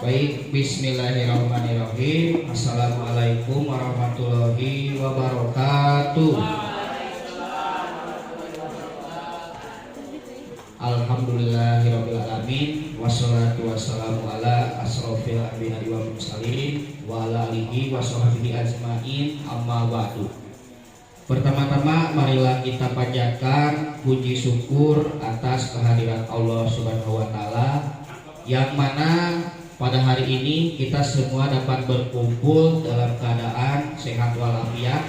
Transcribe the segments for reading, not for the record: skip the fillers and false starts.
Baik, bismillahirrahmanirrahim. Assalamualaikum warahmatullahi wabarakatuh. Alhamdulillahirrabbilalamin. Wassalatu wassalamu ala asrofil anbiya'i wal mursalin wa ala alihi wa sahbihi ajmain, amma ba'du. Pertama-tama marilah kita panjatkan puji syukur atas kehadiran Allah Subhanahu wa taala, yang mana pada hari ini kita semua dapat berkumpul dalam keadaan sehat walafiat.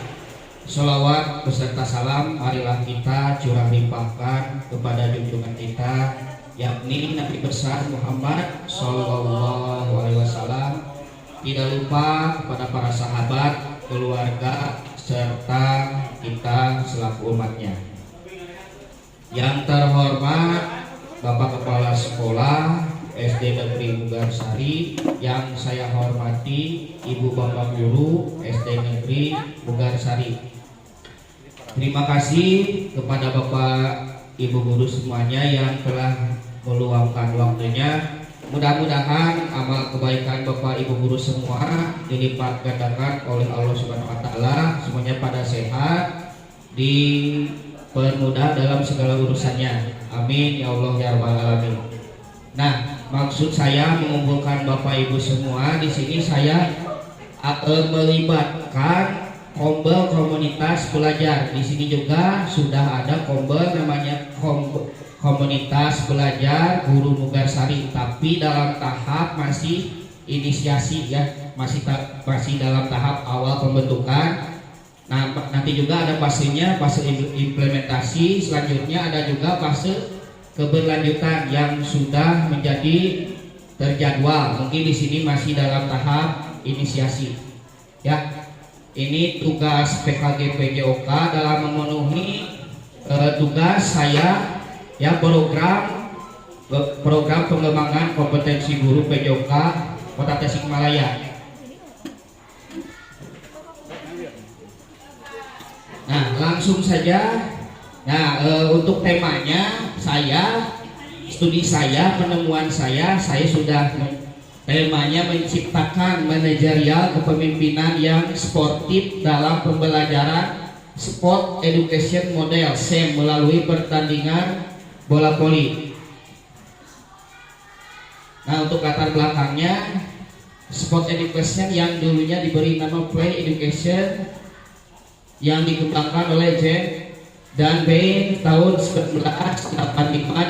Sholawat beserta salam marilah kita curah limpahkan kepada junjungan kita, yakni Nabi besar Muhammad Sallallahu Alaihi Wasallam. Tidak lupa kepada para sahabat, keluarga, serta kita selaku umatnya. Yang terhormat Bapak Kepala Sekolah SD Negeri Bugarsari, yang saya hormati Ibu Bapak Guru SD Negeri Bugarsari. Terima kasih kepada Bapak Ibu Guru semuanya yang telah meluangkan waktunya. Mudah-mudahan amal kebaikan Bapak Ibu Guru semua dilipat gandakan oleh Allah Subhanahu wa taala, semuanya pada sehat, dipermudah dalam segala urusannya. Amin ya Allah ya rabbal alamin. Nah, maksud saya mengumpulkan Bapak Ibu semua di sini, saya melibatkan Kombel Komunitas Belajar. Di sini juga sudah ada Kombel namanya Komunitas Belajar Guru Bugarsari, tapi dalam tahap masih inisiasi ya, masih dalam tahap awal pembentukan. Nah, nanti juga ada fasenya, fase implementasi, selanjutnya ada juga fase keberlanjutan yang sudah menjadi terjadwal. Mungkin di sini masih dalam tahap inisiasi. Ya, ini tugas PKG PJOK dalam memenuhi tugas saya, ya, program pengembangan kompetensi guru PJOK Kota Tasikmalaya. Nah, langsung saja. Nah, untuk temanya studi saya, penemuan saya sudah temanya menciptakan manajerial kepemimpinan yang sportif dalam pembelajaran Sport Education Model SEM melalui pertandingan bola voli. Nah, untuk latar belakangnya, Sport Education yang dulunya diberi nama Play Education yang dikembangkan oleh Jen dan Bain tahun 1985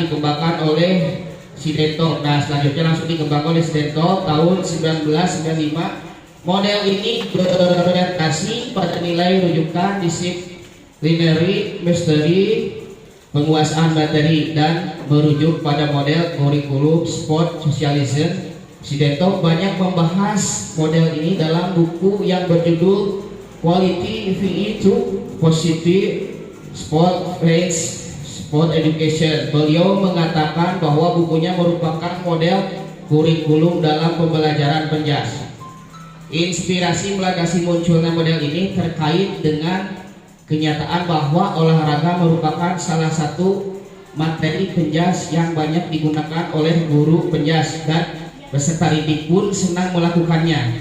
dikembangkan oleh Sideto. Nah, selanjutnya langsung dikembangkan oleh Sideto tahun 1995. Model ini berorientasi pada nilai rujukan disiplinary mastery, penguasaan materi, dan merujuk pada model kurikulum sport socialism. Sideto banyak membahas model ini dalam buku yang berjudul Quality VE to Positive Sport Based Sport Education. Beliau mengatakan bahwa bukunya merupakan model kurikulum dalam pembelajaran penjas. Inspirasi melandasi munculnya model ini terkait dengan kenyataan bahwa olahraga merupakan salah satu materi penjas yang banyak digunakan oleh guru penjas, dan peserta didik pun senang melakukannya.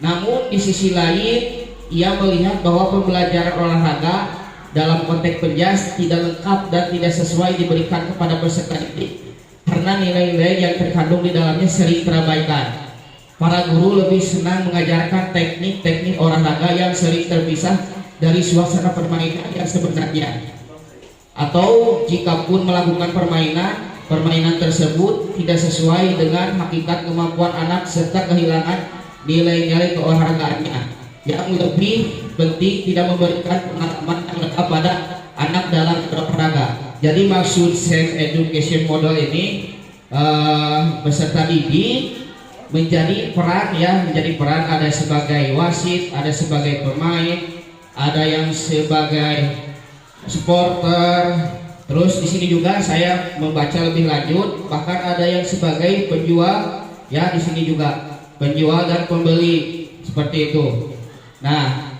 Namun di sisi lain, ia melihat bahwa pembelajaran olahraga dalam konteks penjas tidak lengkap dan tidak sesuai diberikan kepada peserta didik karena nilai-nilai yang terkandung di dalamnya sering terabaikan. Para guru lebih senang mengajarkan teknik-teknik olahraga yang sering terpisah dari suasana permainan yang sebenarnya, atau jika pun melakukan permainan tersebut tidak sesuai dengan hakikat kemampuan anak serta kehilangan nilai-nilai keolahragaannya. Yang lebih penting, tidak memberikan pengalaman yang lengkap pada anak dalam berolahraga. Jadi maksud Self Education Model ini, peserta didik menjadi peran ada sebagai wasit, ada sebagai pemain, ada yang sebagai supporter. Terus di sini juga saya membaca lebih lanjut, bahkan ada yang sebagai penjual, ya, di sini juga penjual dan pembeli, seperti itu. Nah,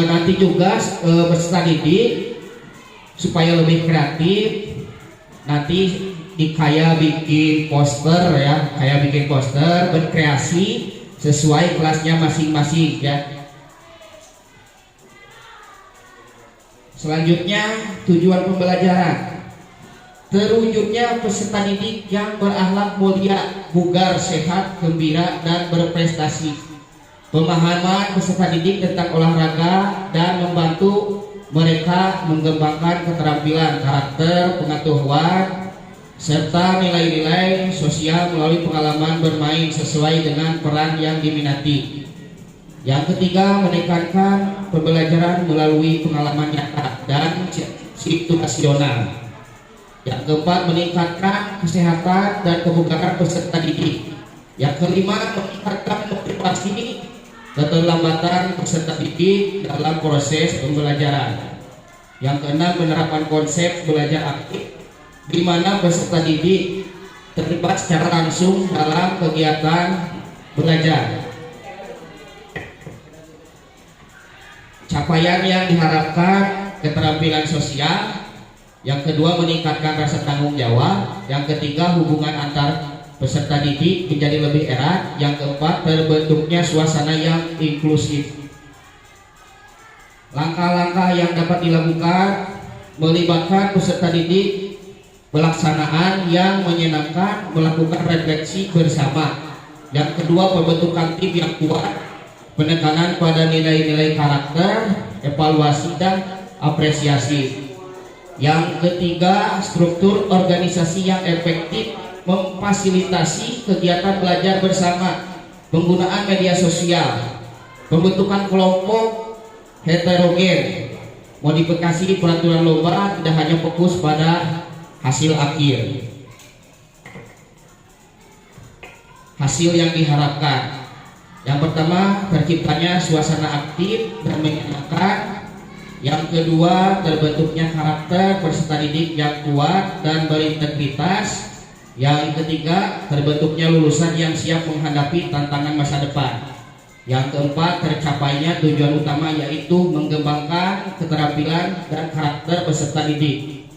nanti juga peserta didik supaya lebih kreatif, nanti kayak bikin poster ya, kayak bikin poster, berkreasi sesuai kelasnya masing-masing ya. Selanjutnya tujuan pembelajaran, terwujudnya peserta didik yang berakhlak mulia, bugar, sehat, gembira, dan berprestasi. Pemahaman peserta didik tentang olahraga dan membantu mereka mengembangkan keterampilan, karakter, pengetahuan, serta nilai-nilai sosial melalui pengalaman bermain sesuai dengan peran yang diminati. Yang ketiga, menekankan pembelajaran melalui pengalaman nyata dan situasional. Yang keempat, meningkatkan kesehatan dan kebugaran peserta didik. Yang kelima, meningkatkan motivasi keterlambatan peserta didik dalam proses pembelajaran. Yang keenam, penerapan konsep belajar aktif, di mana peserta didik terlibat secara langsung dalam kegiatan belajar. Capaian yang diharapkan, keterampilan sosial. Yang kedua, meningkatkan rasa tanggung jawab. Yang ketiga, hubungan antar peserta didik menjadi lebih erat. Yang keempat, terbentuknya suasana yang inklusif. Langkah-langkah yang dapat dilakukan melibatkan peserta didik, pelaksanaan yang menyenangkan, melakukan refleksi bersama. Yang kedua, pembentukan tim yang kuat, penekanan pada nilai-nilai karakter, evaluasi dan apresiasi. Yang ketiga, struktur organisasi yang efektif, memfasilitasi kegiatan belajar bersama, penggunaan media sosial, pembentukan kelompok heterogen, modifikasi peraturan lomba tidak hanya fokus pada hasil akhir. Hasil yang diharapkan, yang pertama, terciptanya suasana aktif dan menyenangkan. Yang kedua, terbentuknya karakter peserta didik yang kuat dan berintegritas. Yang ketiga, terbentuknya lulusan yang siap menghadapi tantangan masa depan. Yang keempat, tercapainya tujuan utama, yaitu mengembangkan keterampilan dan karakter peserta didik.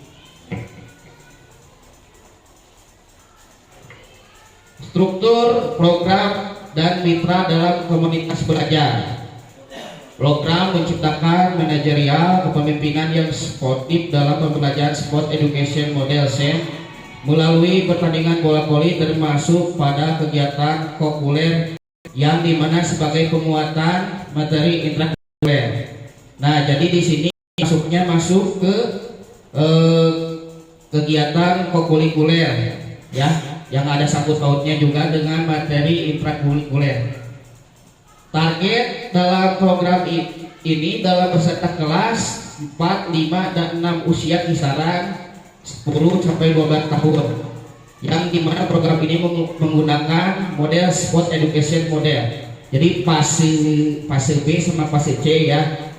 Struktur, program, dan mitra dalam komunitas belajar. Program menciptakan manajerial kepemimpinan yang sportif dalam pembelajaran sport education model SEM melalui pertandingan bola voli, termasuk pada kegiatan kokuler yang dimana sebagai penguatan materi intrakurikuler. Nah, jadi di sini masuk ke kegiatan kokurikuler ya, yang ada sangkut pautnya juga dengan materi intrakurikuler. Target dalam program ini dalam peserta kelas 4, 5, dan 6 usia kisaran 10 sampai 12 tahun, yang dimana program ini menggunakan model sport education model. Jadi fase B sama fase C ya.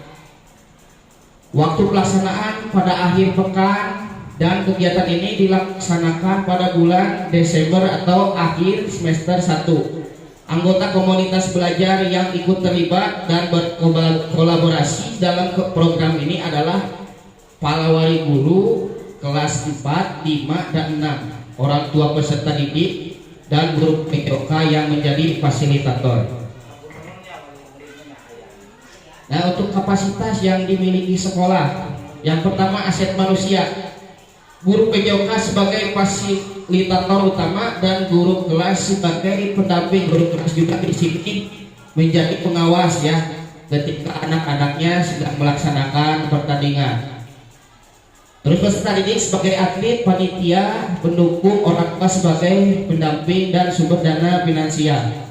Waktu pelaksanaan pada akhir pekan, dan kegiatan ini dilaksanakan pada bulan Desember atau akhir semester 1. Anggota komunitas belajar yang ikut terlibat dan berkolaborasi dalam program ini adalah para wali guru kelas 4, 5, dan 6, orang tua peserta didik, dan guru PKK yang menjadi fasilitator. Nah, untuk kapasitas yang dimiliki sekolah, yang pertama, aset manusia. Guru PJOK sebagai fasilitator utama dan guru kelas sebagai pendamping. Guru kelas juga di sini menjadi pengawas ya ketika anak-anaknya sedang melaksanakan pertandingan. Terus peserta didik sebagai atlet, panitia, pendukung, orang tua sebagai pendamping dan sumber dana finansial.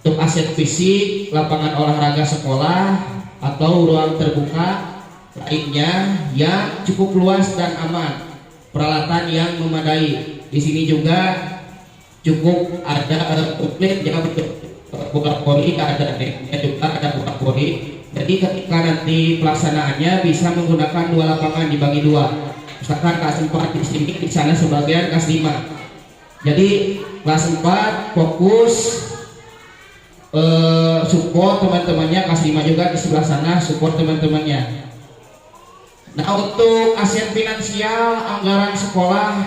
Untuk aset fisik, lapangan olahraga sekolah atau ruang terbuka lainnya yang cukup luas dan aman. Peralatan yang memadai. Di sini juga cukup ada komplit ya, buka pori, ada netnya juga, ada buka pori. Jadi ketika nanti pelaksanaannya bisa menggunakan 2 lapangan dibagi 2. Misalkan kelas 4 di sini, di sana sebagian kelas 5. Jadi kelas 4 fokus support teman-temannya, kelas 5 juga di sebelah sana support teman-temannya. Nah, untuk aset finansial anggaran sekolah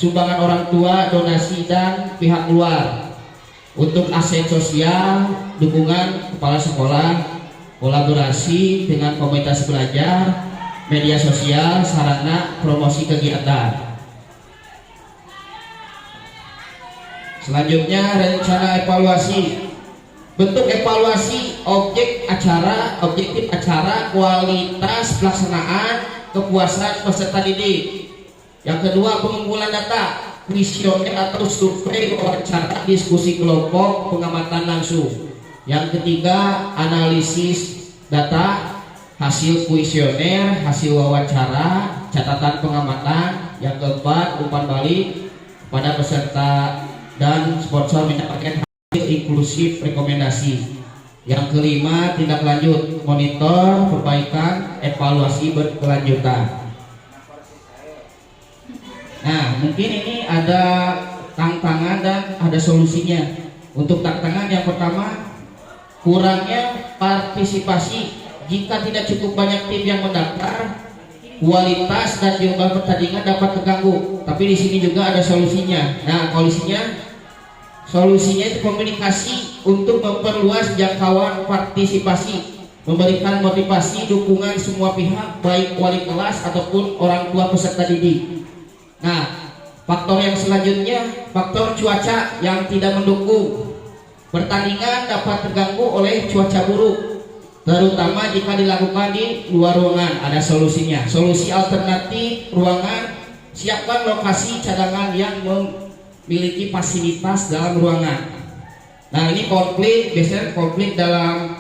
sumbangan orang tua, donasi, dan pihak luar. Untuk aset sosial, dukungan kepala sekolah, kolaborasi dengan komunitas belajar, media sosial, sarana promosi kegiatan. Selanjutnya rencana evaluasi. Bentuk evaluasi objektif acara, kualitas pelaksanaan, kepuasan peserta didik. Yang kedua, pengumpulan data, kuesioner atau survei, wawancara, diskusi kelompok, pengamatan langsung. Yang ketiga, analisis data, hasil kuesioner, hasil wawancara, catatan pengamatan. Yang keempat, umpan balik pada peserta dan sponsor mendapatkan hasil inklusif rekomendasi. Yang kelima, tindak lanjut, monitor, perbaikan, evaluasi berkelanjutan. Nah, mungkin ini ada tantangan dan ada solusinya. Untuk tantangan yang pertama, kurangnya partisipasi. Jika tidak cukup banyak tim yang mendaftar, kualitas dan jumlah pertandingan dapat terganggu. Tapi di sini juga ada solusinya. Nah, solusinya itu komunikasi untuk memperluas jangkauan partisipasi, memberikan motivasi, dukungan semua pihak, baik wali kelas ataupun orang tua peserta didik. Nah, faktor yang selanjutnya, faktor cuaca yang tidak mendukung. Pertandingan dapat terganggu oleh cuaca buruk, terutama jika dilakukan di luar ruangan. Ada solusinya. Solusi alternatif ruangan, siapkan lokasi cadangan yang memiliki fasilitas dalam ruangan. Nah, ini konflik, biasanya konflik dalam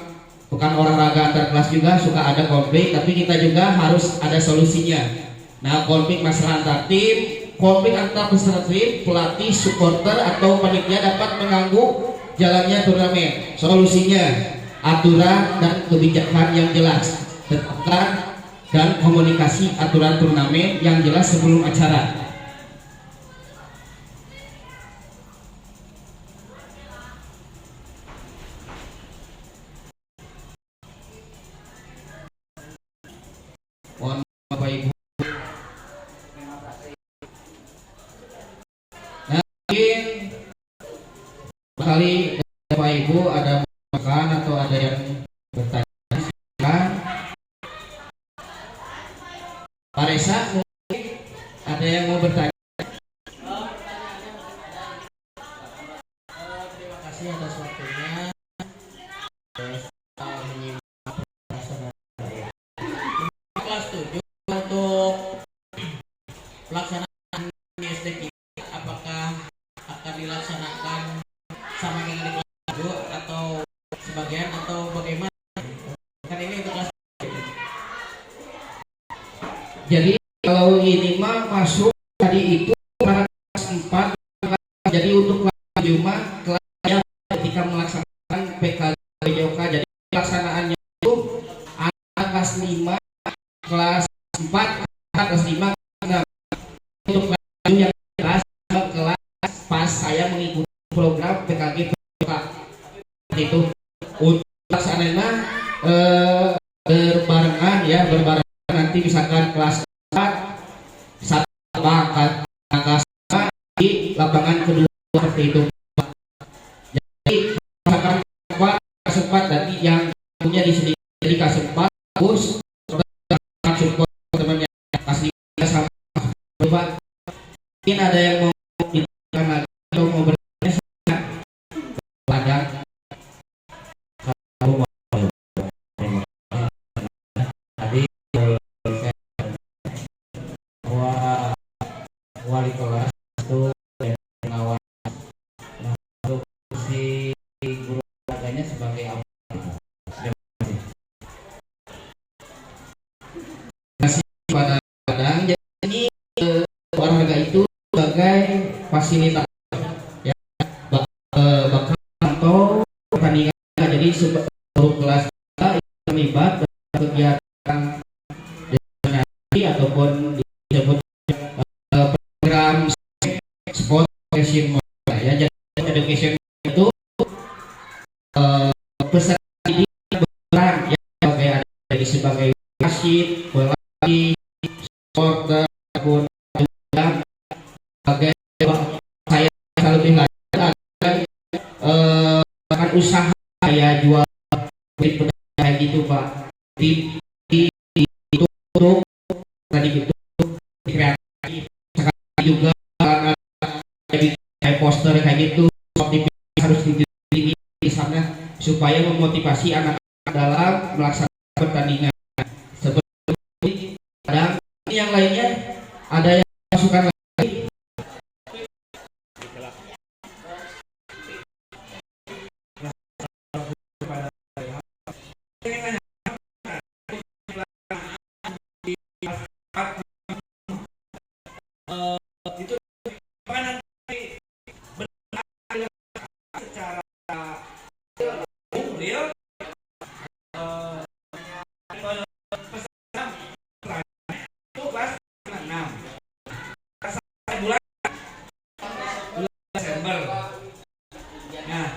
pekan olahraga antar kelas juga suka ada konflik, tapi kita juga harus ada solusinya. Nah, konflik masalah antar tim, konflik antar peserta tim, pelatih, supporter atau panitia dapat mengganggu jalannya turnamen. Solusinya, aturan dan kebijakan yang jelas, tetapkan dan komunikasi aturan turnamen yang jelas sebelum acara. Mohon Bapak Ibu. Mungkin kali Bapak Ibu ada makan atau ada yang bertanya, silakan. Pak Reza, mungkin ada yang mau bertanya. Terima kasih atas waktunya. Kelas 7 untuk pelaksanaan SD kita, apakah akan dilaksanakan sama dengan di kelas 7 atau sebagian atau bagaimana? Kan ini untuk kelas 7. Jadi kalau ini mah masuk tadi itu para kelas 4, jadi untuk kelas 7 mah kelasnya ketika melaksanakan PKJOK, jadi pelaksanaannya itu anak kelas 5, kelas 4, kelas 5, untuk kelas 7 yang kelas pas saya mengikuti program PKJOK itu untuk pelaksanaannya berbarengan ya, berbarengan nanti misalkan kelas 4 satu kelas di lapangan kedua seperti itu. Jadi misalkan kelas 4 nanti yang punya di sini, jadi kelas 4 bagus support temannya kelas 5 sama. Coba mungkin ada yang mau ditanyakan lagi atau mau bertanya, ada. Tadi wali kelas itu pengawas, nah, untuk si guru olahraganya sebagai apa? Masih pada kadang jadi olahraga itu sebagai fasilitas ya, bakal atau pertandingan. Jadi seluruh kelas terlibat dalam kegiatan destinasi ataupun disebut program sport education ya. Jadi education itu peserta didik berperan ya, sebagai wasit, pelatih, supporter ataupun juga sebagai lebih lanjut ada akan usaha ya jual kayak gitu Pak di untuk tadi gitu kreatif sekarang juga kayak poster kayak gitu harus ditinggi di sana supaya memotivasi anak-anak dalam melaksanakan pertandingan seperti kadang yang lainnya ada yang masukan lagi. Itu nanti secara real itu kelas 6 bulan Desember. Nah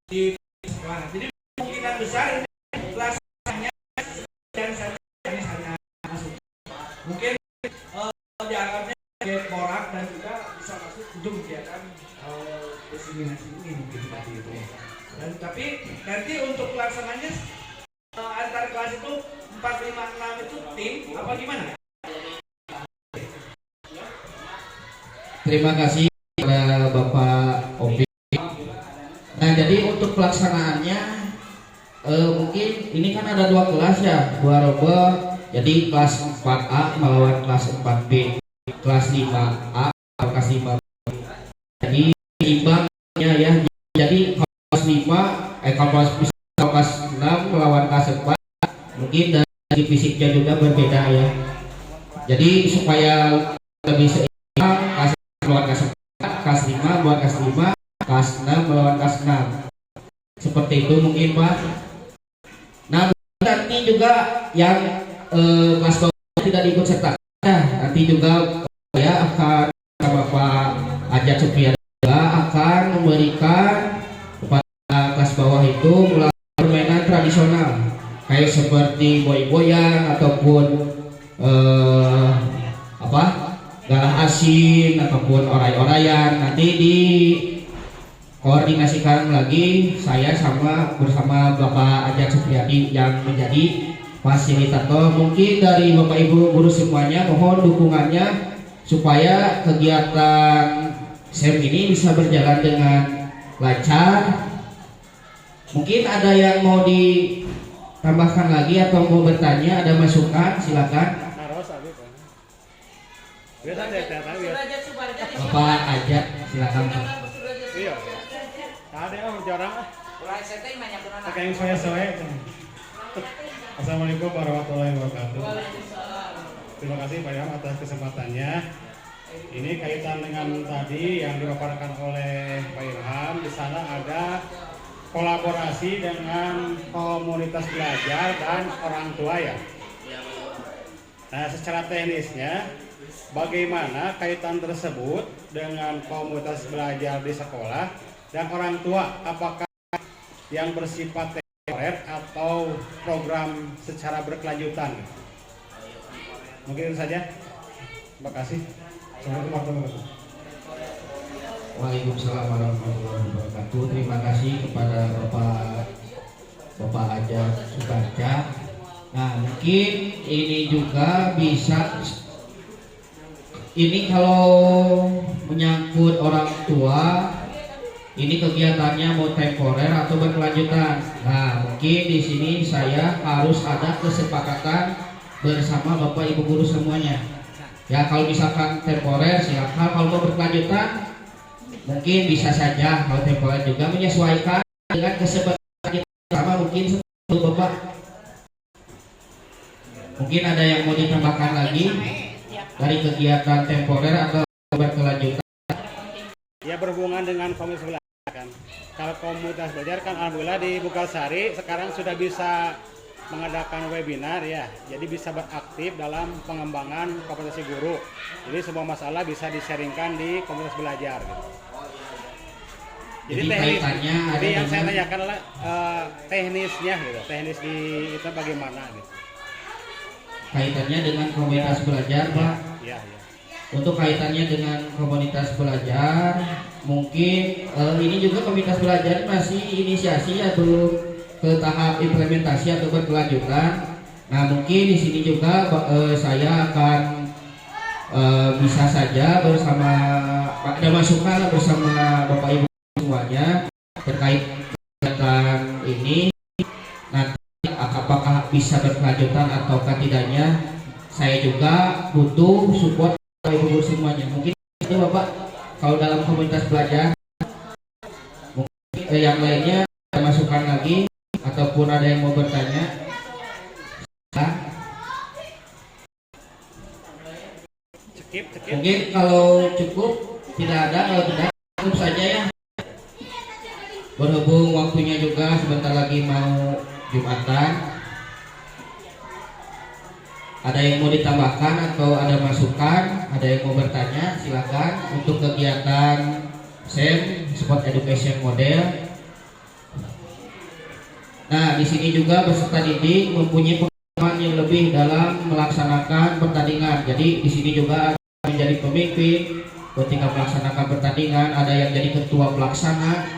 di sekolah jadi kemungkinan besar kelasnya dan saya masuk mungkin dianggapnya porak dan juga bisa masuk untuk kegiatan destinasi ini mungkin tadi itu ya. Dan tapi nanti untuk pelaksananya antar kelas itu 4, 5, 6 itu tim apa gimana? Terima kasih kepada Bapak Opi. Nah jadi untuk pelaksanaannya mungkin ini kan ada 2 kelas ya, 2 robo. Jadi kelas 4A melawan kelas 4B, kelas 5A atau kelas 5B. Jadi imbangnya ya. Jadi kelas 5 kelas 6 melawan kelas 4 mungkin dari fisiknya juga berbeda ya. Jadi supaya lebih seimbang kelas 4 melawan kelas 4, kelas 5 melawan kelas 5, kelas 6 melawan kelas 6. Seperti itu mungkin Pak. Nah nanti juga yang kelas bawah tidak diikut sertakan. Nanti juga saya akan sama Pak Ajat Supriyadi juga akan memberikan kepada kelas bawah itu melalui permainan tradisional kayak seperti boy-boyan ataupun galah asin ataupun oray-orayan. Nanti dikoordinasikan lagi saya bersama Bapak Ajat Supriyadi yang menjadi fasilitator. Mungkin dari Bapak Ibu guru semuanya mohon dukungannya supaya kegiatan SEM ini bisa berjalan dengan lancar. Mungkin ada yang mau ditambahkan lagi atau mau bertanya, ada masukan silakan. Bapak Ajat silakan. Iya. Ada yang jarang. Assalamualaikum warahmatullahi wabarakatuh. Terima kasih Pak Ilham atas kesempatannya. Ini kaitan dengan tadi yang dipaparkan oleh Pak Ilham. Di sana ada kolaborasi dengan komunitas belajar dan orang tua ya. Nah, secara teknisnya bagaimana kaitan tersebut dengan komunitas belajar di sekolah dan orang tua? Apakah yang bersifat atau program secara berkelanjutan? Mungkin itu saja. Terima kasih. Assalamualaikum warahmatullahi wabarakatuh. Waalaikumsalam warahmatullahi wabarakatuh. Terima kasih kepada Bapak Ajat Subarja. Nah mungkin ini juga bisa, ini kalau menyangkut orang tua, ini kegiatannya mau temporer atau berkelanjutan. Nah, mungkin di sini saya harus ada kesepakatan bersama Bapak Ibu guru semuanya. Ya, kalau misalkan temporer silakan, kalau mau berkelanjutan mungkin bisa saja. Kalau temporer juga menyesuaikan dengan kesepakatan kita sama mungkin Bapak. Mungkin ada yang mau ditambahkan lagi dari kegiatan temporer atau berkelanjutan? Ya, berhubungan dengan komunitas belajar kan. Kalau komunitas belajar kan alhamdulillah di Bukalsari sekarang sudah bisa mengadakan webinar ya. Jadi bisa beraktif dalam pengembangan kompetensi guru. Jadi semua masalah bisa di-sharingkan di komunitas belajar gitu. Jadi teknis, jadi yang saya tanyakan adalah teknisnya gitu. Teknis di itu bagaimana gitu. Kaitannya dengan komunitas belajar, Pak. Ya. Untuk kaitannya dengan komunitas belajar, mungkin ini juga komunitas belajar masih inisiasi ya, belum ke tahap implementasi atau berkelanjutan. Nah mungkin di sini juga saya akan bisa saja bersama ada masukan bersama Bapak Ibu semuanya terkait kegiatan ini, nanti apakah bisa berkelanjutan ataukah tidaknya. Saya juga butuh support Bapak Ibu semuanya. Mungkin itu Bapak, kalau dalam komunitas belajar mungkin yang lainnya ada masukan lagi ataupun ada yang mau bertanya. Mungkin kalau cukup, tidak ada, kalau tidak cukup saja ya. Berhubung waktunya juga sebentar lagi mau Jumatan, ada yang mau ditambahkan atau ada masukan, ada yang mau bertanya, silakan. Untuk kegiatan SEM Sport Education Model. Nah, di sini juga peserta didik mempunyai pengalaman yang lebih dalam melaksanakan pertandingan. Jadi di sini juga menjadi pemimpin ketika melaksanakan pertandingan, ada yang jadi ketua pelaksana,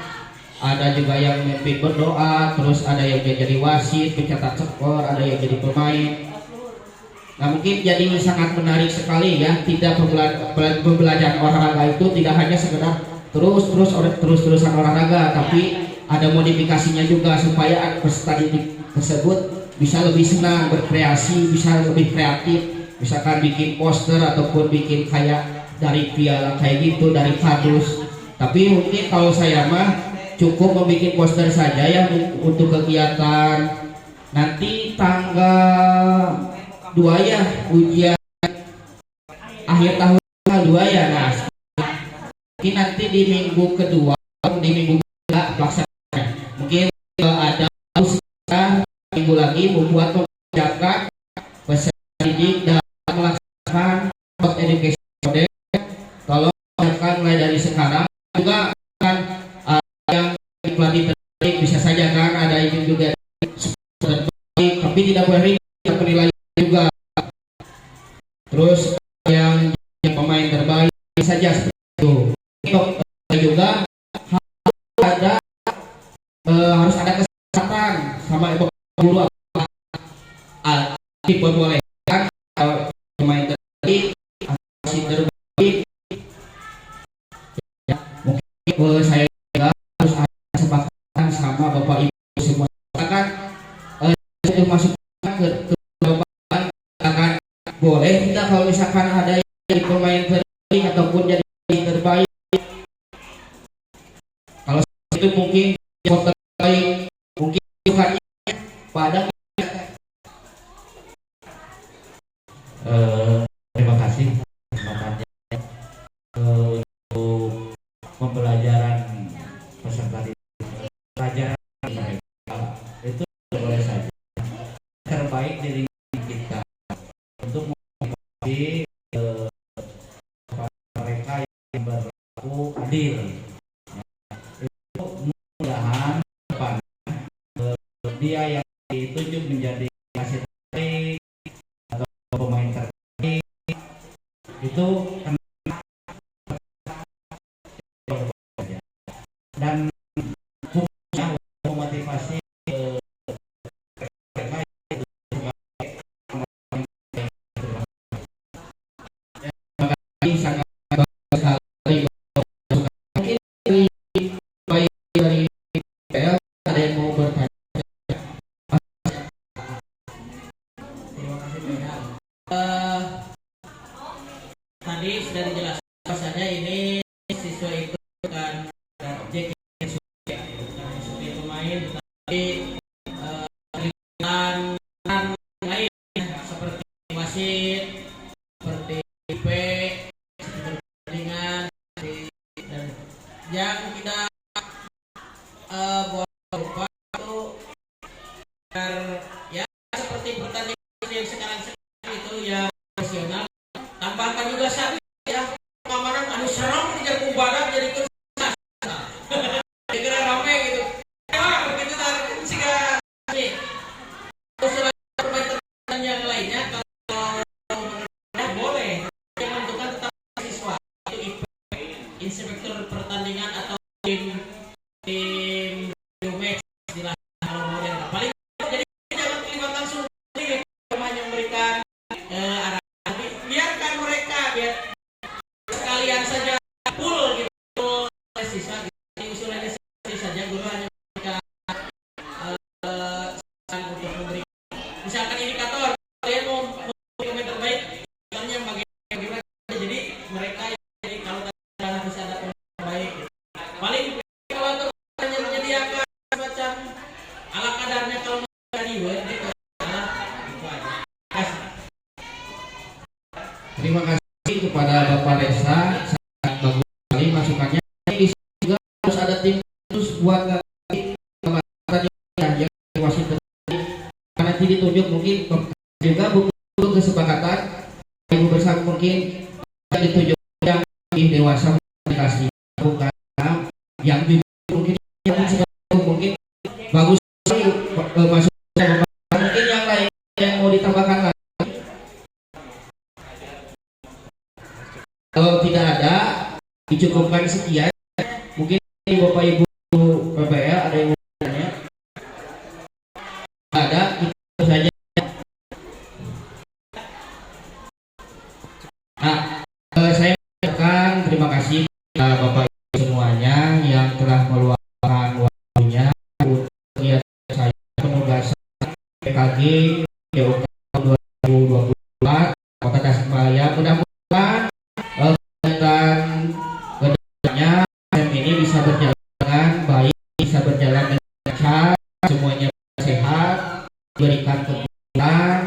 ada juga yang memimpin berdoa, terus ada yang jadi wasit, pencatat skor, ada yang jadi pemain. Nah mungkin jadi sangat menarik sekali ya, tidak pembelajaran olahraga itu tidak hanya sekedar terus-terusan olahraga, tapi ada modifikasinya juga supaya peserta didik tersebut bisa lebih senang berkreasi, bisa lebih kreatif. Misalkan bikin poster ataupun bikin kayak dari piala kayak gitu, dari kardus. Tapi mungkin kalau saya mah cukup membuat poster saja ya untuk kegiatan nanti tanggal 2 ya, ujian akhir tahun tanggal 2 ya. Nah mungkin nanti di minggu kedua, di minggu ketiga pelaksanaan mungkin ada minggu lagi membuat kebijakan peserta didik dan melaksanakan sport education model. Kalau akan mulai dari sekarang juga akan yang pelatih terbaik bisa saja kan, ada yang juga terbaik tapi tidak boleh penilaian juga. Terus yang pemain terbaik saja seperti itu. Juga harus ada kesempatan sama guru diperbolehkan pemain terbaik, si terbaik ya, mungkin saya juga harus ada kesempatan sama Bapak Ibu semua kan untuk masuk ke bapak akan boleh tidak kalau misalkan ada yang jadi pemain terbaik ataupun jadi terbaik. Kalau itu mungkin terbaik mungkin bukannya pada terima kasih kesempatannya untuk pembelajaran peserta didik. Pelajaran mereka itu boleh saja terbaik diri kita untuk memotivasi mereka yang berlaku adil. Itu mudah-mudahan depan dia yang ditunjuk menjadi wasit atau pemain terbaik itu dan fungsinya memotivasi mereka yang sangat bagus sekali. Mungkin baik dari PL ada yang mau bertanya. Tadi sudah dijelaskan bahwasanya ini siswa itu bukan objek yang seperti pemain, tetapi kegiatan lain seperti wasit, seperti IP, seperti pertandingan, dan yang tidak boleh lupa itu ya seperti pertandingan yang sekarang itu ya profesional. Tambahkan juga satu ya, pengamanan anu serem tidak kubadak jadi kesah. Kira rame gitu. Begitu tadi sehingga nih. Usulan permainan yang lainnya kalau boleh yang menentukan tetap siswa itu inspektur pertandingan tim Jumex di kalau mau yang paling jadi jangan terlibat langsung hanya memberikan arah, tapi biarkan mereka biar sekalian saja full gitu sisa usulan saja guru hanya untuk memberi misalkan indikator kalian mau komen terbaik misalnya bagaimana jadi mereka jadi kalau bisa ada terbaik paling kalau hanya menyediakan semacam ala kadarnya kalau tadi gitu. Terima kasih kepada Bapak Reza, sangat bagus sekali masukannya. Ini juga harus ada tim khusus buat yang wasit nanti ditunjuk mungkin juga buku kesepakatan ibu bersama mungkin ditunjuk yang lebih dewasa komunikasi bukan yang juga mungkin bagus masuk mungkin yang lain yang mau ditambahkan lagi. Kalau tidak ada dicukupkan sekian mungkin Bapak Ibu PPL ada yang mau tanya ada itu saja. Nah saya ucapkan terima kasih kepada Bapak Ibu semuanya yang telah meluangkan waktunya untuk kegiatan saya penugasan PKG DOK 2024 Kota Tasikmalaya. Mudah-mudahan kegiatan kedepannya ini bisa berjalan dengan baik, bisa berjalan dengan lancar, semuanya sehat, diberikan kekuatan